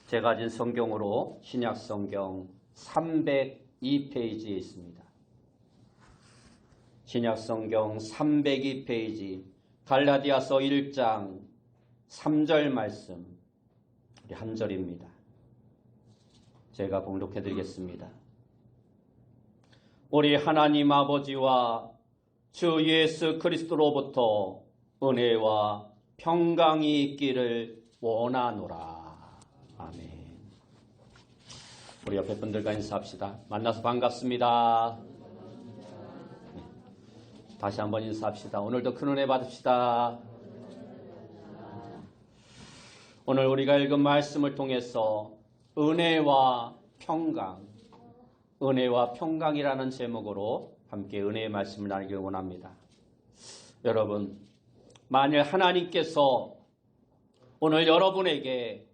제가 가진 성경으로 신약 성경 302페이지에 있습니다. 신약 성경 302페이지 갈라디아서 1장 3절 말씀, 우리 한 절입니다. 제가 봉독해 드리겠습니다. 우리 하나님 아버지와 주 예수 그리스도로부터 은혜와 평강이 있기를 원하노라. 아멘. 우리 옆에 분들과 인사합시다. 만나서 반갑습니다. 다시 한번 인사합시다. 오늘도 큰 은혜 받읍시다. 오늘 우리가 읽은 말씀을 통해서 은혜와 평강, 은혜와 평강이라는 제목으로 함께 은혜의 말씀을 나누길 원합니다. 여러분, 만일 하나님께서 오늘 여러분에게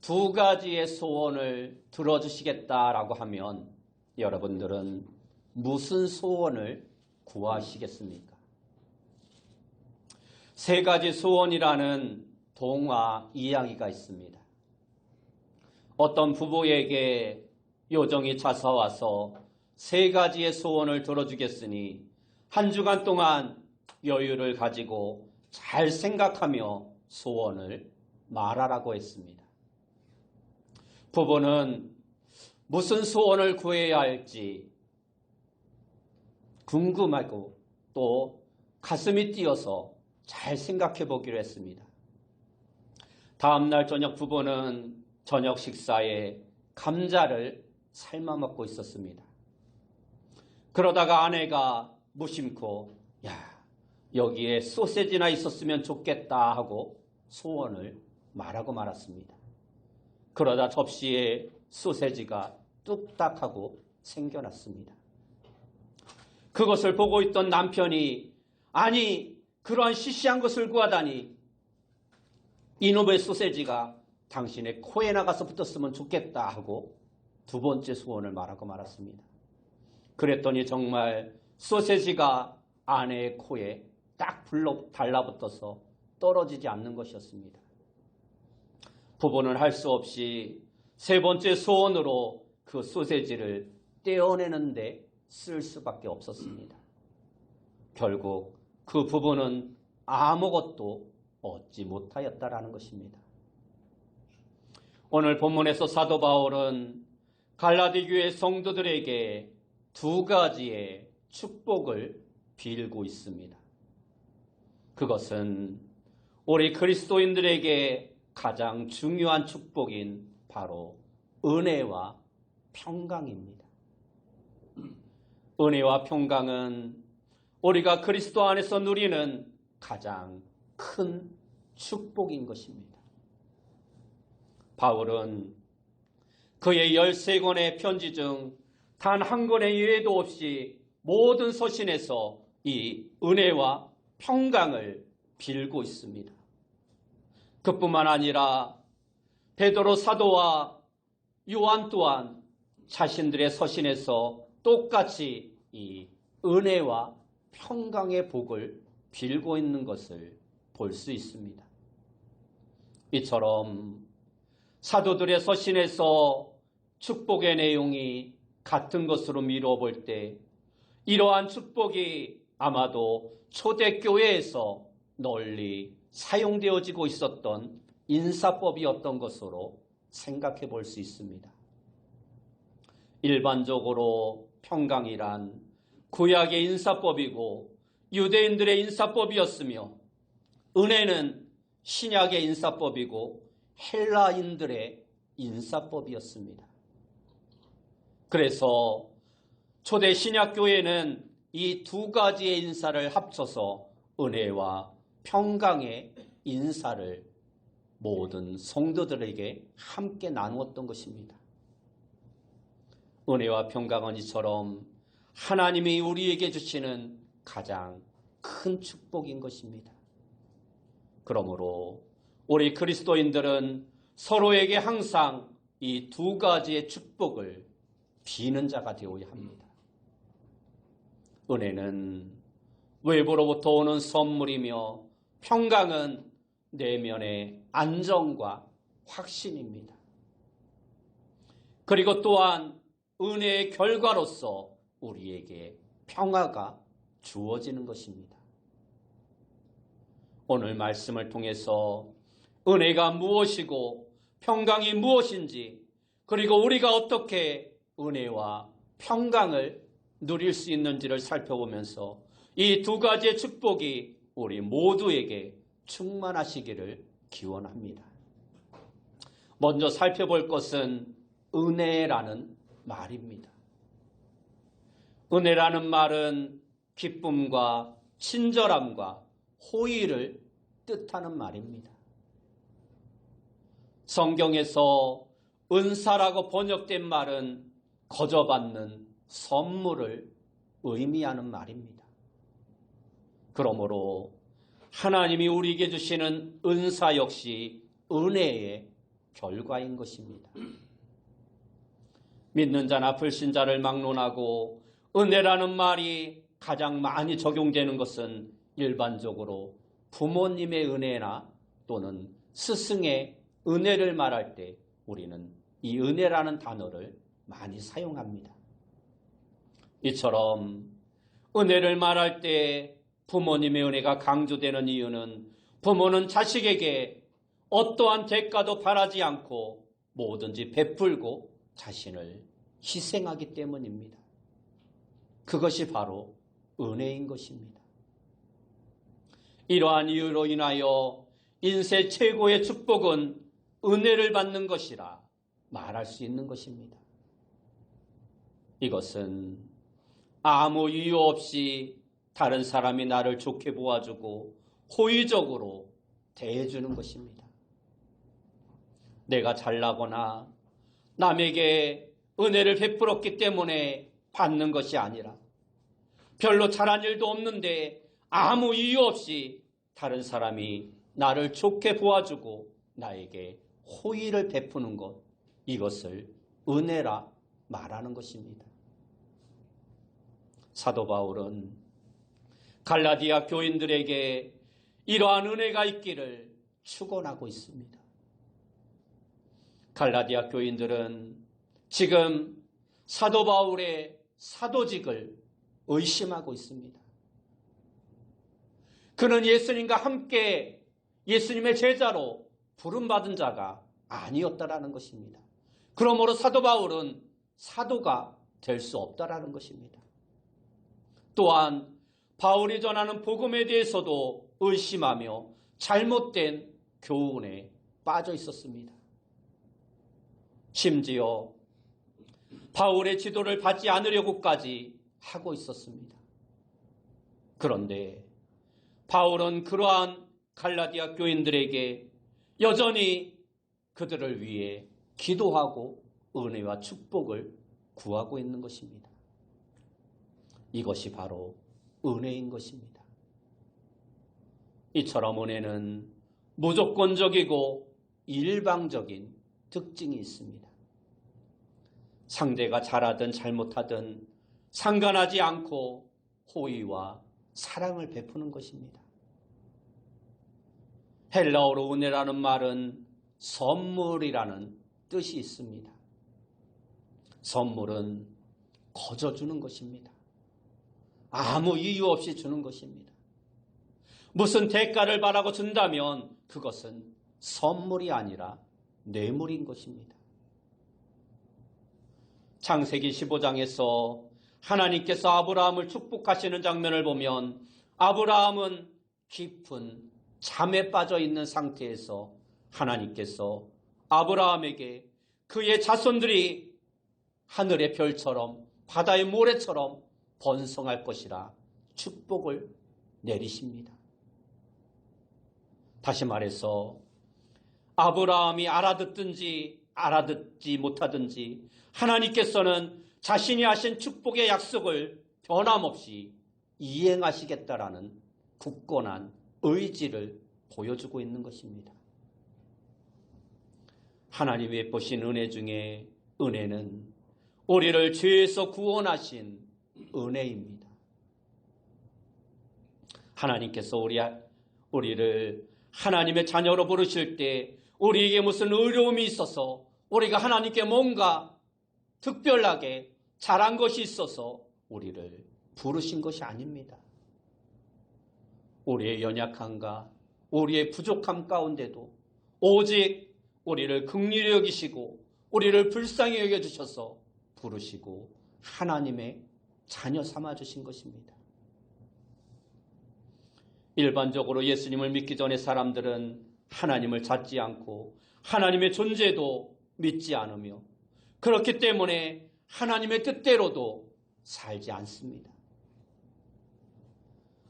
두 가지의 소원을 들어주시겠다라고 하면 여러분들은 무슨 소원을 구하시겠습니까? 세 가지 소원이라는 동화 이야기가 있습니다. 어떤 부부에게 요정이 찾아와서 세 가지의 소원을 들어주겠으니 한 주간 동안 여유를 가지고 잘 생각하며 소원을 말하라고 했습니다. 부부는 무슨 소원을 구해야 할지 궁금하고 또 가슴이 뛰어서 잘 생각해 보기로 했습니다. 다음날 저녁 부부는 저녁 식사에 감자를 삶아 먹고 있었습니다. 그러다가 아내가 무심코 여기에 소세지나 있었으면 좋겠다 하고 소원을 말하고 말았습니다. 그러다 접시에 소세지가 뚝딱 하고 생겨났습니다. 그것을 보고 있던 남편이 아니 그러한 시시한 것을 구하다니 이놈의 소세지가 당신의 코에 나가서 붙었으면 좋겠다 하고 두 번째 소원을 말하고 말았습니다. 그랬더니 정말 소세지가 아내의 코에 딱 달라붙어서 떨어지지 않는 것이었습니다. 부부는 할 수 없이 세 번째 소원으로 그 소세지를 떼어내는데 쓸 수밖에 없었습니다. 결국 그 부부는 아무것도 얻지 못하였다라는 것입니다. 오늘 본문에서 사도 바울은 갈라디 교회 성도들에게 두 가지의 축복을 빌고 있습니다. 그것은 우리 그리스도인들에게 가장 중요한 축복인 바로 은혜와 평강입니다. 은혜와 평강은 우리가 그리스도 안에서 누리는 가장 큰 축복인 것입니다. 바울은 그의 13권의 편지 중 단 한 권의 예외도 없이 모든 서신에서 이 은혜와 평강을 빌고 있습니다. 그뿐만 아니라 베드로 사도와 요한 또한 자신들의 서신에서 똑같이 이 은혜와 평강의 복을 빌고 있는 것을 볼 수 있습니다. 이처럼 사도들의 서신에서 축복의 내용이 같은 것으로 미루어 볼 때 이러한 축복이 아마도 초대교회에서 널리 사용되어지고 있었던 인사법이었던 것으로 생각해 볼 수 있습니다. 일반적으로 평강이란 구약의 인사법이고 유대인들의 인사법이었으며 은혜는 신약의 인사법이고 헬라인들의 인사법이었습니다. 그래서 초대 신약교회는 이 두 가지의 인사를 합쳐서 은혜와 평강의 인사를 모든 성도들에게 함께 나누었던 것입니다. 은혜와 평강은 이처럼 하나님이 우리에게 주시는 가장 큰 축복인 것입니다. 그러므로 우리 그리스도인들은 서로에게 항상 이 두 가지의 축복을 비는 자가 되어야 합니다. 은혜는 외부로부터 오는 선물이며 평강은 내면의 안정과 확신입니다. 그리고 또한 은혜의 결과로서 우리에게 평화가 주어지는 것입니다. 오늘 말씀을 통해서 은혜가 무엇이고 평강이 무엇인지, 그리고 우리가 어떻게 은혜와 평강을 누릴 수 있는지를 살펴보면서 이 두 가지의 축복이 우리 모두에게 충만하시기를 기원합니다. 먼저 살펴볼 것은 은혜라는 말입니다. 은혜라는 말은 기쁨과 친절함과 호의를 뜻하는 말입니다. 성경에서 은사라고 번역된 말은 거저받는 선물을 의미하는 말입니다. 그러므로 하나님이 우리에게 주시는 은사 역시 은혜의 결과인 것입니다. 믿는 자나 불신자를 막론하고 은혜라는 말이 가장 많이 적용되는 것은 일반적으로 부모님의 은혜나 또는 스승의 은혜를 말할 때 우리는 이 은혜라는 단어를 많이 사용합니다. 이처럼 은혜를 말할 때 부모님의 은혜가 강조되는 이유는 부모는 자식에게 어떠한 대가도 바라지 않고 뭐든지 베풀고 자신을 희생하기 때문입니다. 그것이 바로 은혜인 것입니다. 이러한 이유로 인하여 인생 최고의 축복은 은혜를 받는 것이라 말할 수 있는 것입니다. 이것은 아무 이유 없이 다른 사람이 나를 좋게 보아주고 호의적으로 대해주는 것입니다. 내가 잘나거나 남에게 은혜를 베풀었기 때문에 받는 것이 아니라 별로 잘한 일도 없는데 아무 이유 없이 다른 사람이 나를 좋게 보아주고 나에게 호의를 베푸는 것, 이것을 은혜라 말하는 것입니다. 사도 바울은 갈라디아 교인들에게 이러한 은혜가 있기를 축원하고 있습니다. 갈라디아 교인들은 지금 사도 바울의 사도직을 의심하고 있습니다. 그는 예수님과 함께 예수님의 제자로 부름받은 자가 아니었다라는 것입니다. 그러므로 사도 바울은 사도가 될 수 없다라는 것입니다. 또한 바울이 전하는 복음에 대해서도 의심하며 잘못된 교훈에 빠져 있었습니다. 심지어 바울의 지도를 받지 않으려고까지 하고 있었습니다. 그런데 바울은 그러한 갈라디아 교인들에게 여전히 그들을 위해 기도하고 은혜와 축복을 구하고 있는 것입니다. 이것이 바로 은혜인 것입니다. 이처럼 은혜는 무조건적이고 일방적인 특징이 있습니다. 상대가 잘하든 잘못하든 상관하지 않고 호의와 사랑을 베푸는 것입니다. 헬라어로 은혜라는 말은 선물이라는 뜻이 있습니다. 선물은 거저 주는 것입니다. 아무 이유 없이 주는 것입니다. 무슨 대가를 바라고 준다면 그것은 선물이 아니라 뇌물인 것입니다. 창세기 15장에서 하나님께서 아브라함을 축복하시는 장면을 보면 아브라함은 깊은 잠에 빠져 있는 상태에서 하나님께서 아브라함에게 그의 자손들이 하늘의 별처럼 바다의 모래처럼 번성할 것이라 축복을 내리십니다. 다시 말해서 아브라함이 알아듣든지 알아듣지 못하든지 하나님께서는 자신이 하신 축복의 약속을 변함없이 이행하시겠다라는 굳건한 의지를 보여주고 있는 것입니다. 하나님이 베푸신 은혜 중에 은혜는 우리를 죄에서 구원하신 은혜입니다. 하나님께서 우리를 하나님의 자녀로 부르실 때 우리에게 무슨 어려움이 있어서 우리가 하나님께 뭔가 특별하게 잘한 것이 있어서 우리를 부르신 것이 아닙니다. 우리의 연약함과 우리의 부족함 가운데도 오직 우리를 긍휼히 여기시고 우리를 불쌍히 여겨주셔서 부르시고 하나님의 자녀 삼아주신 것입니다. 일반적으로 예수님을 믿기 전에 사람들은 하나님을 찾지 않고 하나님의 존재도 믿지 않으며 그렇기 때문에 하나님의 뜻대로도 살지 않습니다.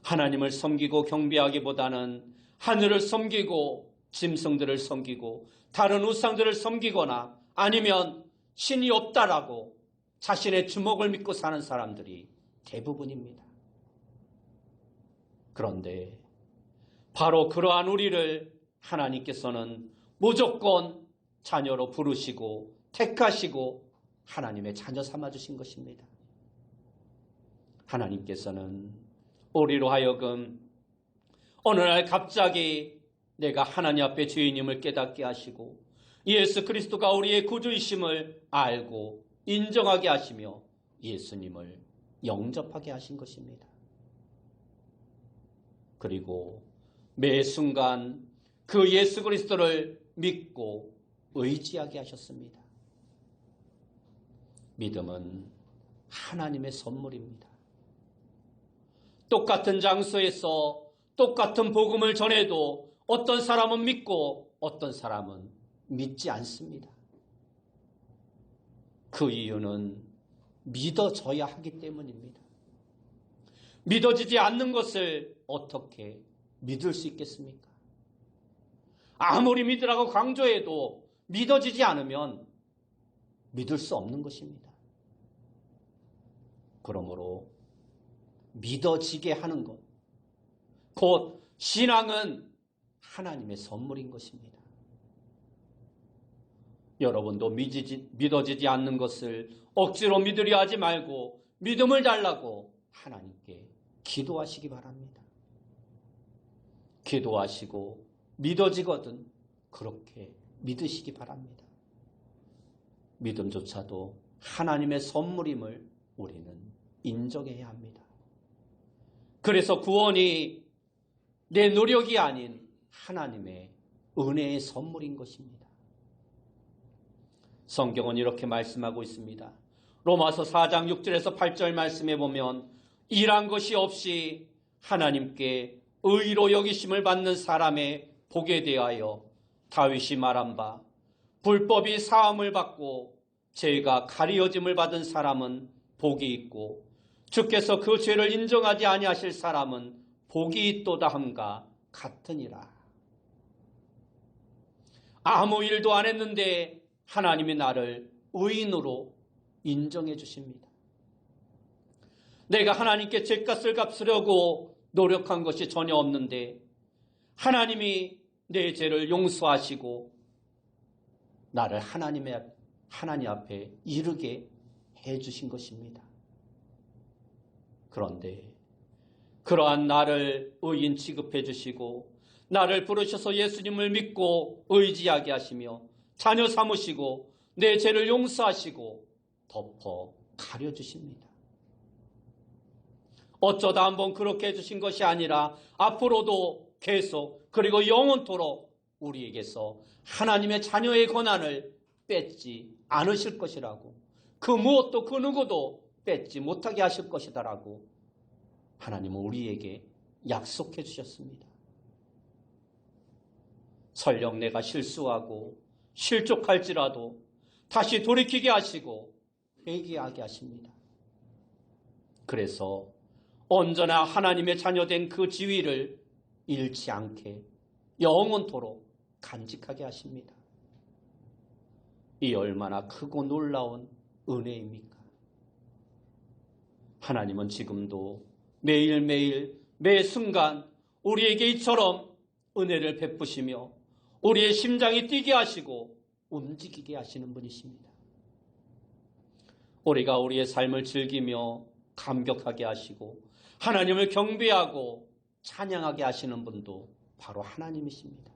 하나님을 섬기고 경배하기보다는 하늘을 섬기고 짐승들을 섬기고 다른 우상들을 섬기거나 아니면 신이 없다라고 자신의 주먹을 믿고 사는 사람들이 대부분입니다. 그런데 바로 그러한 우리를 하나님께서는 무조건 자녀로 부르시고 택하시고 하나님의 자녀 삼아주신 것입니다. 하나님께서는 우리로 하여금 어느 날 갑자기 내가 하나님 앞에 죄인임을 깨닫게 하시고 예수 그리스도가 우리의 구주이심을 알고 인정하게 하시며 예수님을 영접하게 하신 것입니다. 그리고 매 순간 그 예수 그리스도를 믿고 의지하게 하셨습니다. 믿음은 하나님의 선물입니다. 똑같은 장소에서 똑같은 복음을 전해도 어떤 사람은 믿고 어떤 사람은 믿지 않습니다. 그 이유는 믿어져야 하기 때문입니다. 믿어지지 않는 것을 어떻게 믿을 수 있겠습니까? 아무리 믿으라고 강조해도 믿어지지 않으면 믿을 수 없는 것입니다. 그러므로 믿어지게 하는 것, 곧 신앙은 하나님의 선물인 것입니다. 여러분도 믿어지지 않는 것을 억지로 믿으려 하지 말고 믿음을 달라고 하나님께 기도하시기 바랍니다. 기도하시고 믿어지거든 그렇게 믿으시기 바랍니다. 믿음조차도 하나님의 선물임을 우리는 인정해야 합니다. 그래서 구원이 내 노력이 아닌 하나님의 은혜의 선물인 것입니다. 성경은 이렇게 말씀하고 있습니다. 로마서 4장 6절에서 8절 말씀해 보면 일한 것이 없이 하나님께 의로 여기심을 받는 사람의 복에 대하여 다윗이 말한 바 불법이 사함을 받고 죄가 가리어짐을 받은 사람은 복이 있고 주께서 그 죄를 인정하지 아니하실 사람은 복이 있도다 함과 같으니라. 아무 일도 안 했는데 하나님이 나를 의인으로 인정해 주십니다. 내가 하나님께 죄값을 갚으려고 노력한 것이 전혀 없는데 하나님이 내 죄를 용서하시고 나를 하나님 앞에 이르게 해 주신 것입니다. 그런데 그러한 나를 의인 취급해 주시고 나를 부르셔서 예수님을 믿고 의지하게 하시며 자녀 삼으시고 내 죄를 용서하시고 덮어 가려주십니다. 어쩌다 한번 그렇게 해주신 것이 아니라 앞으로도 계속 그리고 영원토록 우리에게서 하나님의 자녀의 권한을 뺏지 않으실 것이라고 그 무엇도 그 누구도 뺏지 못하게 하실 것이다라고 하나님은 우리에게 약속해 주셨습니다. 설령 내가 실수하고 실족할지라도 다시 돌이키게 하시고 회개하게 하십니다. 그래서 언제나 하나님의 자녀된 그 지위를 잃지 않게 영원토록 간직하게 하십니다. 이 얼마나 크고 놀라운 은혜입니까? 하나님은 지금도 매일매일 매 순간 우리에게 이처럼 은혜를 베푸시며 우리의 심장이 뛰게 하시고 움직이게 하시는 분이십니다. 우리가 우리의 삶을 즐기며 감격하게 하시고 하나님을 경배하고 찬양하게 하시는 분도 바로 하나님이십니다.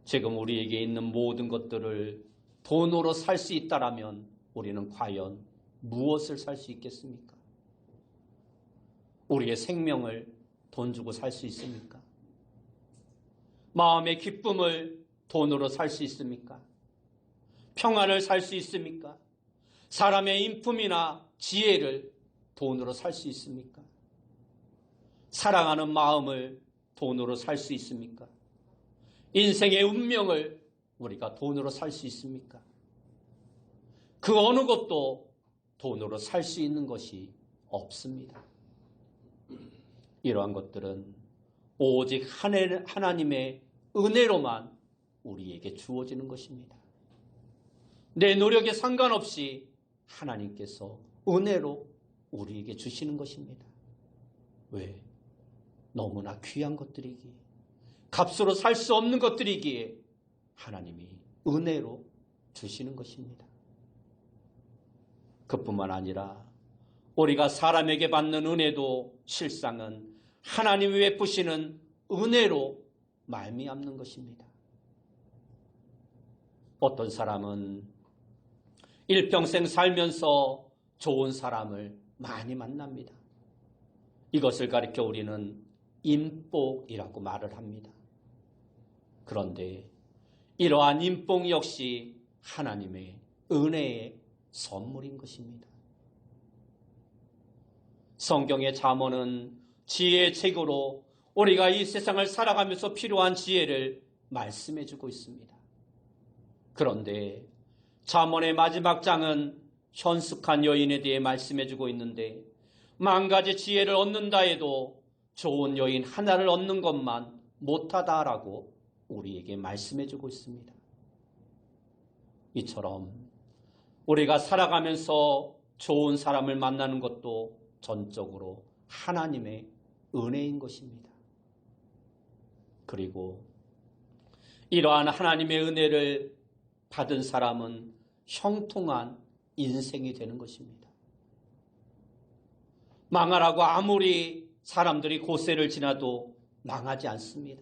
지금 우리에게 있는 모든 것들을 돈으로 살 수 있다라면 우리는 과연 무엇을 살 수 있겠습니까? 우리의 생명을 돈 주고 살 수 있습니까? 마음의 기쁨을 돈으로 살 수 있습니까? 평안을 살 수 있습니까? 사람의 인품이나 지혜를 돈으로 살 수 있습니까? 사랑하는 마음을 돈으로 살 수 있습니까? 인생의 운명을 우리가 돈으로 살 수 있습니까? 그 어느 것도 돈으로 살 수 있는 것이 없습니다. 이러한 것들은 오직 하나님의 은혜로만 우리에게 주어지는 것입니다. 내 노력에 상관없이 하나님께서 은혜로 우리에게 주시는 것입니다. 왜? 너무나 귀한 것들이기에, 값으로 살 수 없는 것들이기에 하나님이 은혜로 주시는 것입니다. 그뿐만 아니라 우리가 사람에게 받는 은혜도 실상은 하나님이 베푸시는 은혜로 말미암는 것입니다. 어떤 사람은 일평생 살면서 좋은 사람을 많이 만납니다. 이것을 가리켜 우리는 인복이라고 말을 합니다. 그런데 이러한 인복 역시 하나님의 은혜의 선물인 것입니다. 성경의 잠언은 지혜의 책으로 우리가 이 세상을 살아가면서 필요한 지혜를 말씀해 주고 있습니다. 그런데 잠언의 마지막 장은 현숙한 여인에 대해 말씀해 주고 있는데, 만 가지 지혜를 얻는다 해도 좋은 여인 하나를 얻는 것만 못하다라고 우리에게 말씀해 주고 있습니다. 이처럼 우리가 살아가면서 좋은 사람을 만나는 것도 전적으로 하나님의 은혜인 것입니다. 그리고 이러한 하나님의 은혜를 받은 사람은 형통한 인생이 되는 것입니다. 망하라고 아무리 사람들이 고세를 지나도 망하지 않습니다.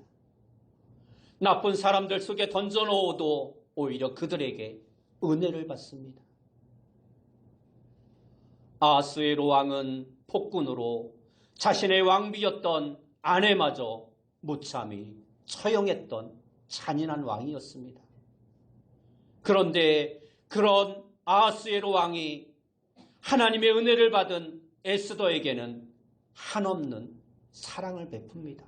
나쁜 사람들 속에 던져놓아도 오히려 그들에게 은혜를 받습니다. 아하스웨로 왕은 폭군으로 자신의 왕비였던 아내마저 무참히 처형했던 잔인한 왕이었습니다. 그런데 그런 아하스웨로 왕이 하나님의 은혜를 받은 에스더에게는 한없는 사랑을 베풉니다.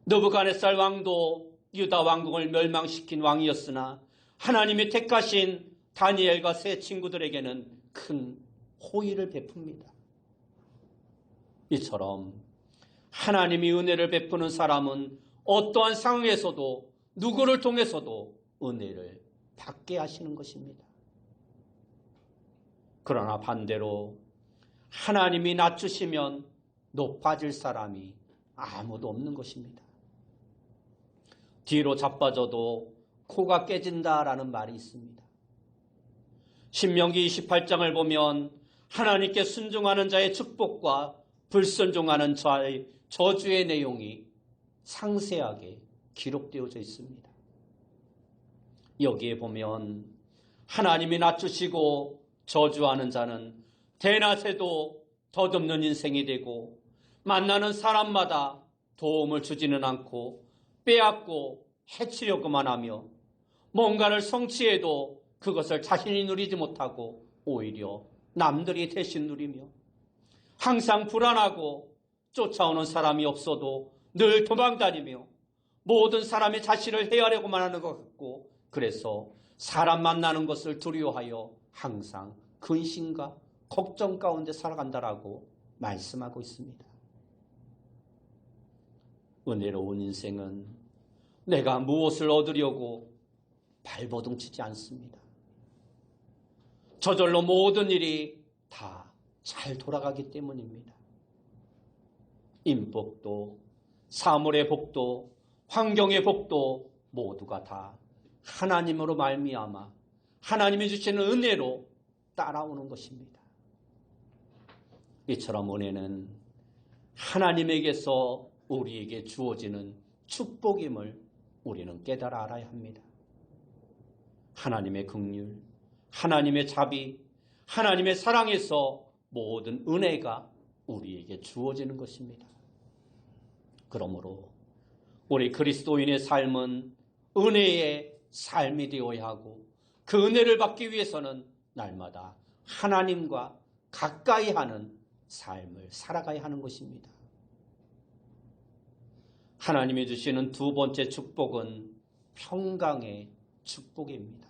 느부갓네살 왕도 유다 왕국을 멸망시킨 왕이었으나 하나님이 택하신 다니엘과 세 친구들에게는 큰 호의를 베풉니다. 이처럼 하나님이 은혜를 베푸는 사람은 어떠한 상황에서도 누구를 통해서도 은혜를 받게 하시는 것입니다. 그러나 반대로 하나님이 낮추시면 높아질 사람이 아무도 없는 것입니다. 뒤로 자빠져도 코가 깨진다라는 말이 있습니다. 신명기 28장을 보면 하나님께 순종하는 자의 축복과 불순종하는 자의 저주의 내용이 상세하게 기록되어져 있습니다. 여기에 보면 하나님이 낮추시고 저주하는 자는 대낮에도 덧없는 인생이 되고 만나는 사람마다 도움을 주지는 않고 빼앗고 해치려고만 하며 뭔가를 성취해도 그것을 자신이 누리지 못하고 오히려 남들이 대신 누리며 항상 불안하고 쫓아오는 사람이 없어도 늘 도망다니며 모든 사람이 자신을 해하려고만 하는 것 같고 그래서 사람 만나는 것을 두려워하여 항상 근심과 걱정 가운데 살아간다라고 말씀하고 있습니다. 은혜로운 인생은 내가 무엇을 얻으려고 발버둥치지 않습니다. 저절로 모든 일이 다 잘 돌아가기 때문입니다. 인복도 사물의 복도 환경의 복도 모두가 다 하나님으로 말미암아 하나님이 주시는 은혜로 따라오는 것입니다. 이처럼 은혜는 하나님에게서 우리에게 주어지는 축복임을 우리는 깨달아 알아야 합니다. 하나님의 긍휼, 하나님의 자비, 하나님의 사랑에서 모든 은혜가 우리에게 주어지는 것입니다. 그러므로 우리 그리스도인의 삶은 은혜의 삶이 되어야 하고, 그 은혜를 받기 위해서는 날마다 하나님과 가까이 하는 삶을 살아가야 하는 것입니다. 하나님이 주시는 두 번째 축복은 평강의 축복입니다.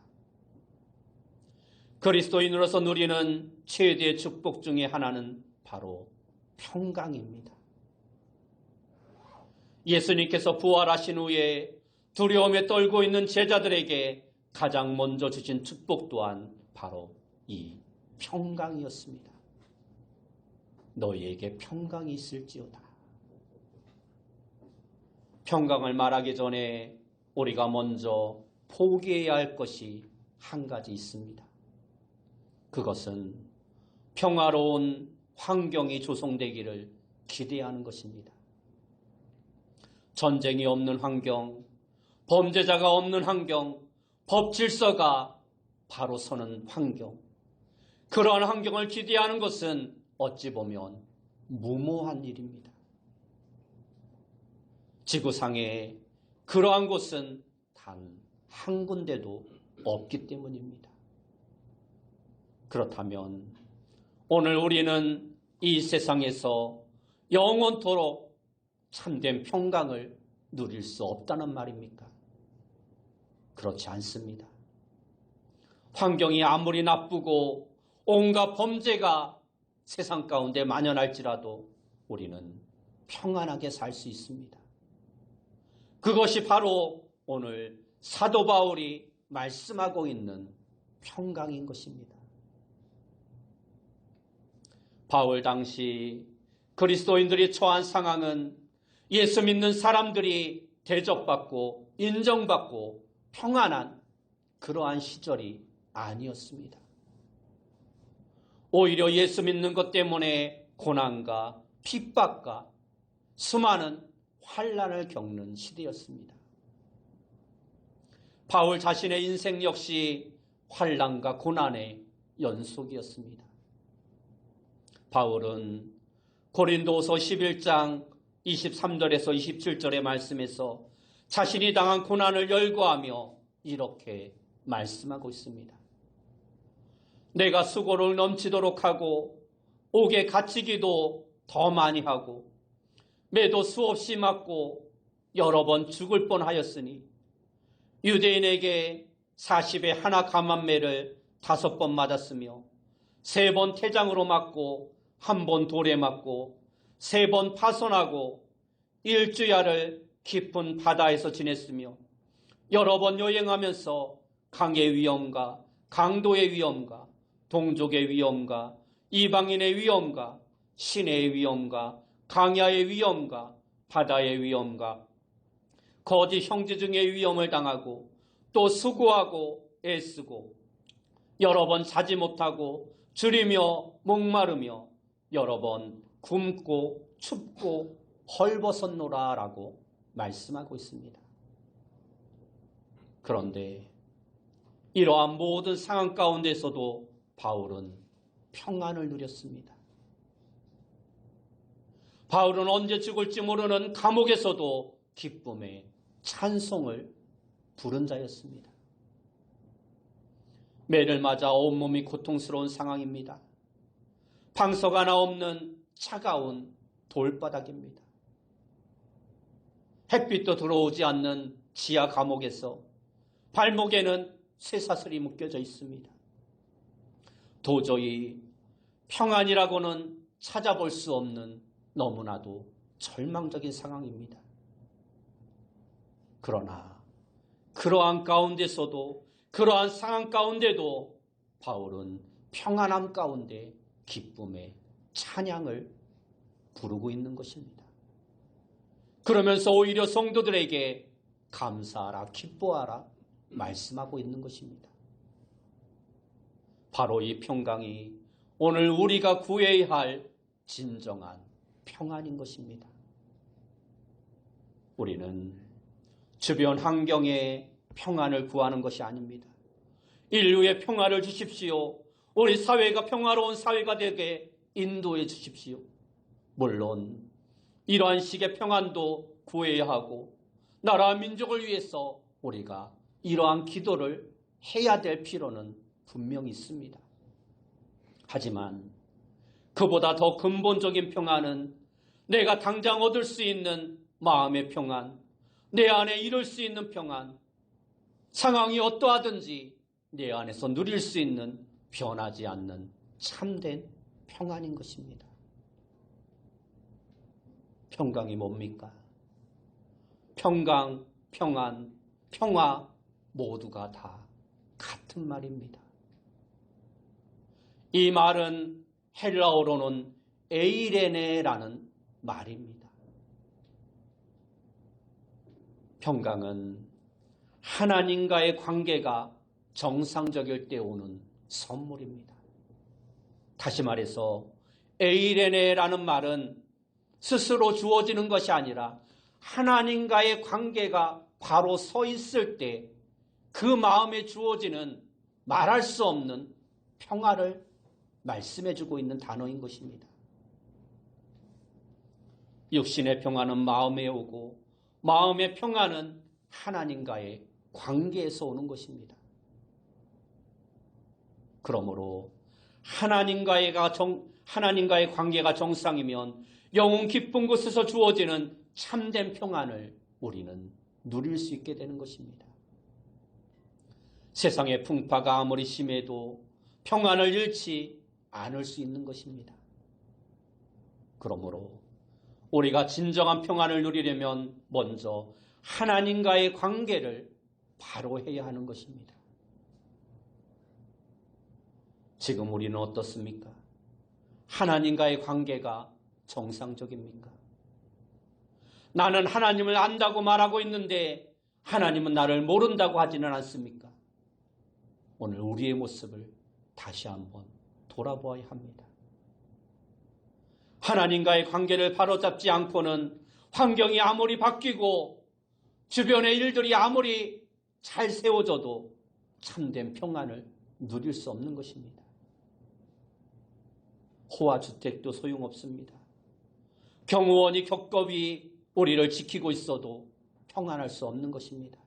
그리스도인으로서 누리는 최대의 축복 중에 하나는 바로 평강입니다. 예수님께서 부활하신 후에 두려움에 떨고 있는 제자들에게 가장 먼저 주신 축복 또한 바로 이 평강이었습니다. 너희에게 평강이 있을지어다. 평강을 말하기 전에 우리가 먼저 포기해야 할 것이 한 가지 있습니다. 그것은 평화로운 환경이 조성되기를 기대하는 것입니다. 전쟁이 없는 환경, 범죄자가 없는 환경, 법 질서가 바로 서는 환경, 그러한 환경을 기대하는 것은 어찌 보면 무모한 일입니다. 지구상에 그러한 곳은 단 한 군데도 없기 때문입니다. 그렇다면 오늘 우리는 이 세상에서 영원토록 참된 평강을 누릴 수 없다는 말입니까? 그렇지 않습니다. 환경이 아무리 나쁘고 온갖 범죄가 세상 가운데 만연할지라도 우리는 평안하게 살 수 있습니다. 그것이 바로 오늘 사도 바울이 말씀하고 있는 평강인 것입니다. 바울 당시 그리스도인들이 처한 상황은 예수 믿는 사람들이 대접받고 인정받고 평안한 그러한 시절이 아니었습니다. 오히려 예수 믿는 것 때문에 고난과 핍박과 수많은 환난을 겪는 시대였습니다. 바울 자신의 인생 역시 환난과 고난의 연속이었습니다. 바울은 고린도서 11장 23절에서 27절의 말씀에서 자신이 당한 고난을 열거하며 이렇게 말씀하고 있습니다. 내가 수고를 넘치도록 하고 옥에 갇히기도 더 많이 하고 매도 수없이 맞고 여러 번 죽을 뻔하였으니 유대인에게 40에 하나 감한매를 5번 맞았으며 3번 태장으로 맞고 1번 돌에 맞고 3번 파손하고 1주야를 깊은 바다에서 지냈으며 여러 번 여행하면서 강의 위험과 강도의 위험과 동족의 위험과 이방인의 위험과 시내의 위험과 강야의 위험과 바다의 위험과 거짓 형제 중의 위험을 당하고 또 수고하고 애쓰고 여러 번 자지 못하고 줄이며 목마르며 여러 번 굶고 춥고 헐벗었노라 라고 말씀하고 있습니다. 그런데 이러한 모든 상황 가운데서도 바울은 평안을 누렸습니다. 바울은 언제 죽을지 모르는 감옥에서도 기쁨의 찬송을 부른 자였습니다. 매를 맞아 온몸이 고통스러운 상황입니다. 방석 하나 없는 차가운 돌바닥입니다. 햇빛도 들어오지 않는 지하 감옥에서 발목에는 쇠사슬이 묶여져 있습니다. 도저히 평안이라고는 찾아볼 수 없는 너무나도 절망적인 상황입니다. 그러나 그러한 가운데서도 그러한 상황 가운데도 바울은 평안함 가운데 기쁨의 찬양을 부르고 있는 것입니다. 그러면서 오히려 성도들에게 감사하라, 기뻐하라 말씀하고 있는 것입니다. 바로 이 평강이 오늘 우리가 구해야 할 진정한 평안인 것입니다. 우리는 주변 환경에 평안을 구하는 것이 아닙니다. 인류의 평화를 주십시오. 우리 사회가 평화로운 사회가 되게 인도해 주십시오. 물론 이러한 식의 평안도 구해야 하고 나라 민족을 위해서 우리가 이러한 기도를 해야 될 필요는 분명히 있습니다. 하지만 그보다 더 근본적인 평안은 내가 당장 얻을 수 있는 마음의 평안, 내 안에 이룰 수 있는 평안, 상황이 어떠하든지 내 안에서 누릴 수 있는 변하지 않는 참된 평안인 것입니다. 평강이 뭡니까? 평강, 평안, 평화 모두가 다 같은 말입니다. 이 말은 헬라어로는 에이레네라는 말입니다. 평강은 하나님과의 관계가 정상적일 때 오는 선물입니다. 다시 말해서 에이레네라는 말은 스스로 주어지는 것이 아니라 하나님과의 관계가 바로 서 있을 때 그 마음에 주어지는 말할 수 없는 평화를 말씀해주고 있는 단어인 것입니다. 육신의 평화는 마음에 오고 마음의 평화는 하나님과의 관계에서 오는 것입니다. 그러므로 하나님과의 관계가 정상이면 영혼 깊은 곳에서 주어지는 참된 평안을 우리는 누릴 수 있게 되는 것입니다. 세상의 풍파가 아무리 심해도 평안을 잃지 않을 수 있는 것입니다. 그러므로 우리가 진정한 평안을 누리려면 먼저 하나님과의 관계를 바로 해야 하는 것입니다. 지금 우리는 어떻습니까? 하나님과의 관계가 정상적입니까? 나는 하나님을 안다고 말하고 있는데 하나님은 나를 모른다고 하지는 않습니까? 오늘 우리의 모습을 다시 한번 돌아보아야 합니다. 하나님과의 관계를 바로잡지 않고는 환경이 아무리 바뀌고 주변의 일들이 아무리 잘 세워져도 참된 평안을 누릴 수 없는 것입니다. 호화주택도 소용없습니다. 경호원이 격겁이 우리를 지키고 있어도 평안할 수 없는 것입니다.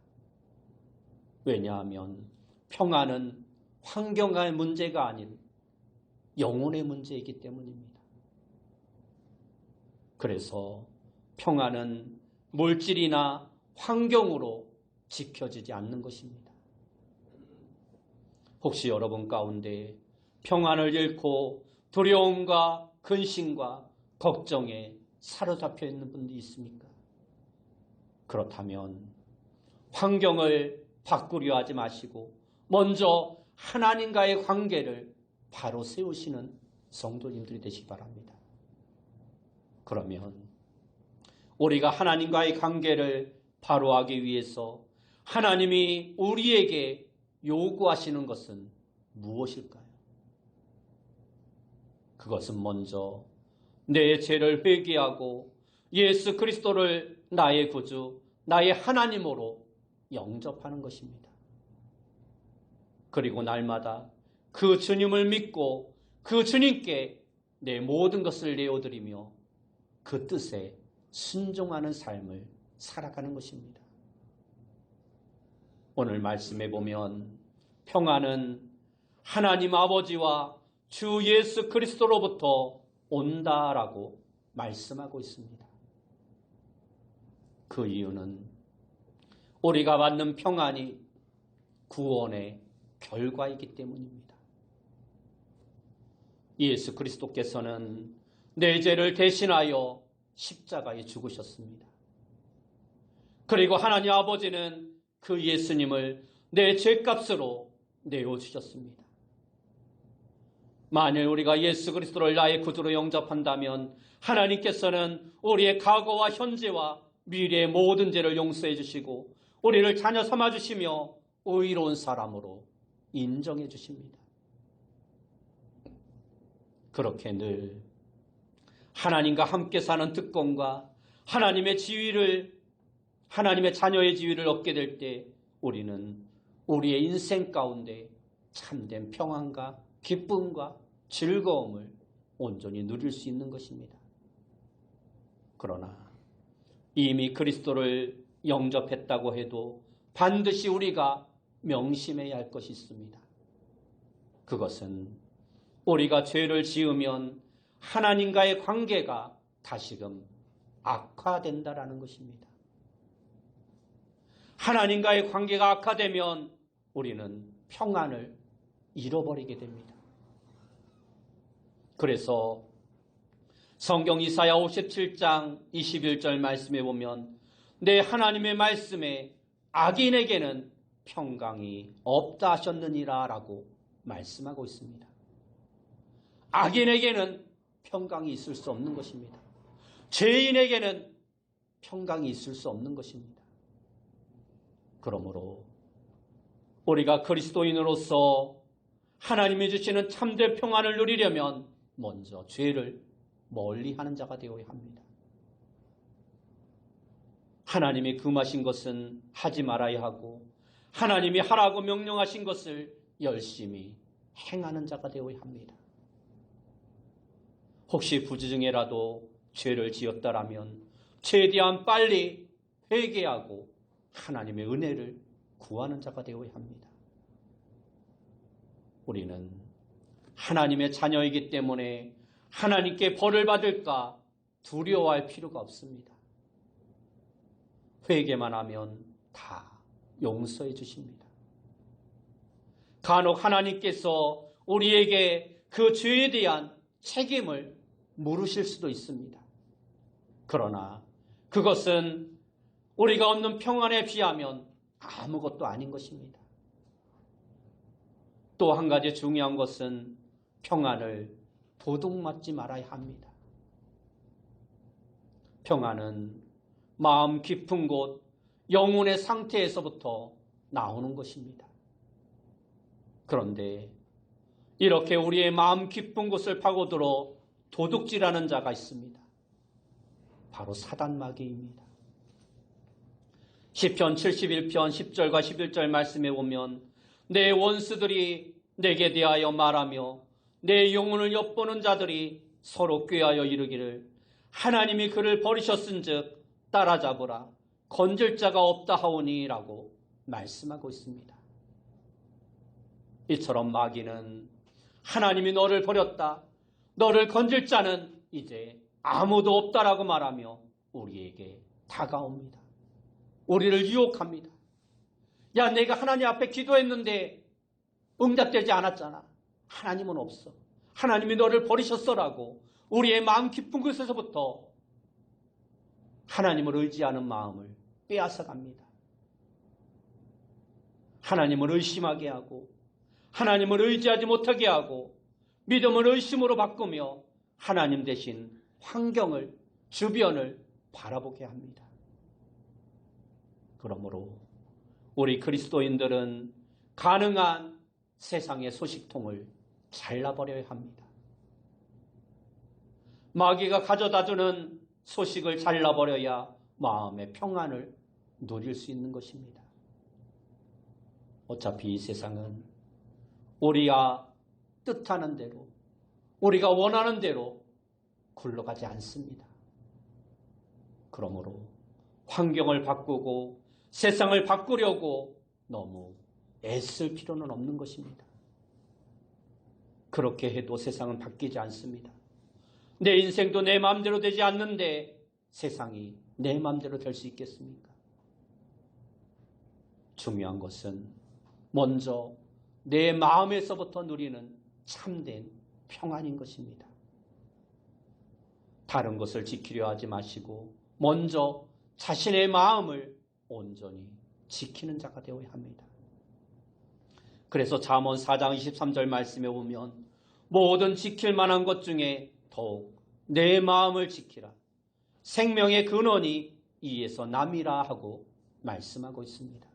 왜냐하면 평안은 환경의 문제가 아닌 영혼의 문제이기 때문입니다. 그래서 평안은 물질이나 환경으로 지켜지지 않는 것입니다. 혹시 여러분 가운데 평안을 잃고 두려움과 근심과 걱정에 사로잡혀 있는 분들이 있습니까? 그렇다면 환경을 바꾸려 하지 마시고 먼저 하나님과의 관계를 바로 세우시는 성도님들이 되시기 바랍니다. 그러면 우리가 하나님과의 관계를 바로 하기 위해서 하나님이 우리에게 요구하시는 것은 무엇일까요? 그것은 먼저 내 죄를 회개하고 예수 그리스도를 나의 구주, 나의 하나님으로 영접하는 것입니다. 그리고 날마다 그 주님을 믿고 그 주님께 내 모든 것을 내어드리며 그 뜻에 순종하는 삶을 살아가는 것입니다. 오늘 말씀에 보면 평안은 하나님 아버지와 주 예수 그리스도로부터 온다라고 말씀하고 있습니다. 그 이유는 우리가 받는 평안이 구원의 결과이기 때문입니다. 예수 그리스도께서는 내 죄를 대신하여 십자가에 죽으셨습니다. 그리고 하나님 아버지는 그 예수님을 내 죄값으로 내어주셨습니다. 만일 우리가 예수 그리스도를 나의 구주로 영접한다면 하나님께서는 우리의 과거와 현재와 미래의 모든 죄를 용서해 주시고 우리를 자녀 삼아 주시며 의로운 사람으로 인정해 주십니다. 그렇게 늘 하나님과 함께 사는 특권과 하나님의 자녀의 지위를 얻게 될 때 우리는 우리의 인생 가운데 참된 평안과 기쁨과 즐거움을 온전히 누릴 수 있는 것입니다. 그러나 이미 그리스도를 영접했다고 해도 반드시 우리가 명심해야 할 것이 있습니다. 그것은 우리가 죄를 지으면 하나님과의 관계가 다시금 악화된다라는 것입니다. 하나님과의 관계가 악화되면 우리는 평안을 잃어버리게 됩니다. 그래서 성경 이사야 57장 21절 말씀에 보면 내 하나님의 말씀에 악인에게는 평강이 없다 하셨느니라 라고 말씀하고 있습니다. 악인에게는 평강이 있을 수 없는 것입니다. 죄인에게는 평강이 있을 수 없는 것입니다. 그러므로 우리가 그리스도인으로서 하나님이 주시는 참된 평안을 누리려면 먼저 죄를 멀리하는 자가 되어야 합니다. 하나님이 금하신 것은 하지 말아야 하고 하나님이 하라고 명령하신 것을 열심히 행하는 자가 되어야 합니다. 혹시 부지중에라도 죄를 지었다라면 최대한 빨리 회개하고 하나님의 은혜를 구하는 자가 되어야 합니다. 우리는 하나님의 자녀이기 때문에 하나님께 벌을 받을까 두려워할 필요가 없습니다. 회개만 하면 다 용서해 주십니다. 간혹 하나님께서 우리에게 그 죄에 대한 책임을 물으실 수도 있습니다. 그러나 그것은 우리가 얻는 평안에 비하면 아무것도 아닌 것입니다. 또 한 가지 중요한 것은 평안을 도둑맞지 말아야 합니다. 평안은 마음 깊은 곳, 영혼의 상태에서부터 나오는 것입니다. 그런데 이렇게 우리의 마음 깊은 곳을 파고들어 도둑질하는 자가 있습니다. 바로 사단마귀입니다. 시편 71편 10절과 11절 말씀에 보면 내 원수들이 내게 대하여 말하며 내 영혼을 엿보는 자들이 서로 꾀하여 이르기를 하나님이 그를 버리셨은즉 따라잡으라 건질 자가 없다 하오니 라고 말씀하고 있습니다. 이처럼 마귀는 하나님이 너를 버렸다, 너를 건질 자는 이제 아무도 없다라고 말하며 우리에게 다가옵니다. 우리를 유혹합니다. 야, 내가 하나님 앞에 기도했는데 응답되지 않았잖아. 하나님은 없어. 하나님이 너를 버리셨어라고 우리의 마음 깊은 곳에서부터 하나님을 의지하는 마음을 빼앗아갑니다. 하나님을 의심하게 하고 하나님을 의지하지 못하게 하고 믿음을 의심으로 바꾸며 하나님 대신 환경을, 주변을 바라보게 합니다. 그러므로 우리 그리스도인들은 가능한 세상의 소식통을 잘라버려야 합니다. 마귀가 가져다주는 소식을 잘라버려야 마음의 평안을 누릴 수 있는 것입니다. 어차피 이 세상은 우리가 뜻하는 대로, 우리가 원하는 대로 굴러가지 않습니다. 그러므로 환경을 바꾸고 세상을 바꾸려고 너무 애쓸 필요는 없는 것입니다. 그렇게 해도 세상은 바뀌지 않습니다. 내 인생도 내 마음대로 되지 않는데 세상이 내 마음대로 될 수 있겠습니까? 중요한 것은 먼저 내 마음에서부터 누리는 참된 평안인 것입니다. 다른 것을 지키려 하지 마시고 먼저 자신의 마음을 온전히 지키는 자가 되어야 합니다. 그래서 잠언 4장 23절 말씀에 보면 모든 지킬 만한 것 중에 더욱 내 마음을 지키라. 생명의 근원이 이에서 남이라 하고 말씀하고 있습니다.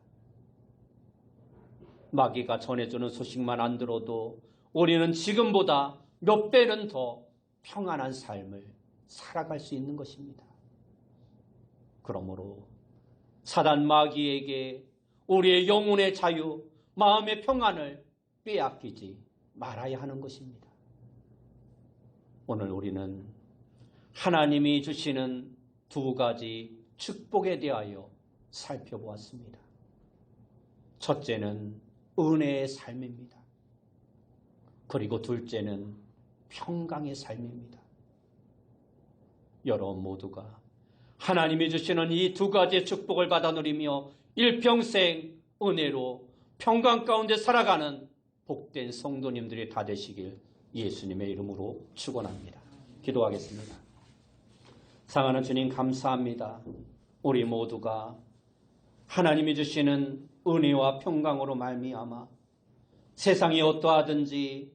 마귀가 전해주는 소식만 안 들어도 우리는 지금보다 몇 배는 더 평안한 삶을 살아갈 수 있는 것입니다. 그러므로 사단 마귀에게 우리의 영혼의 자유, 마음의 평안을 빼앗기지 말아야 하는 것입니다. 오늘 우리는 하나님이 주시는 두 가지 축복에 대하여 살펴보았습니다. 첫째는 은혜의 삶입니다. 그리고 둘째는 평강의 삶입니다. 여러분 모두가 하나님이 주시는 이 두 가지의 축복을 받아 누리며 일평생 은혜로 평강 가운데 살아가는 복된 성도님들이 다 되시길 예수님의 이름으로 축원합니다. 기도하겠습니다. 사랑하는 주님, 감사합니다. 우리 모두가 하나님이 주시는 은혜와 평강으로 말미암아 세상이 어떠하든지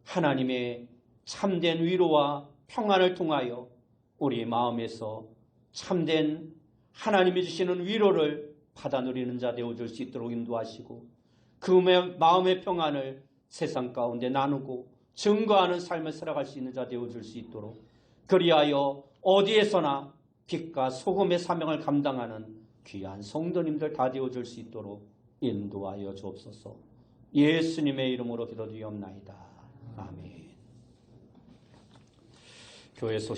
하나님의 참된 위로와 평안을 통하여 우리 마음에서 참된 하나님이 주시는 위로를 받아 누리는 자 되어줄 수 있도록 인도하시고 그 마음의 평안을 세상 가운데 나누고 증거하는 삶을 살아갈 수 있는 자 되어줄 수 있도록, 그리하여 어디에서나 빛과 소금의 사명을 감당하는 귀한 성도님들 다 되어줄 수 있도록 인도하여 주옵소서. 예수님의 이름으로 기도드리옵나이다. 아멘. 교회 소식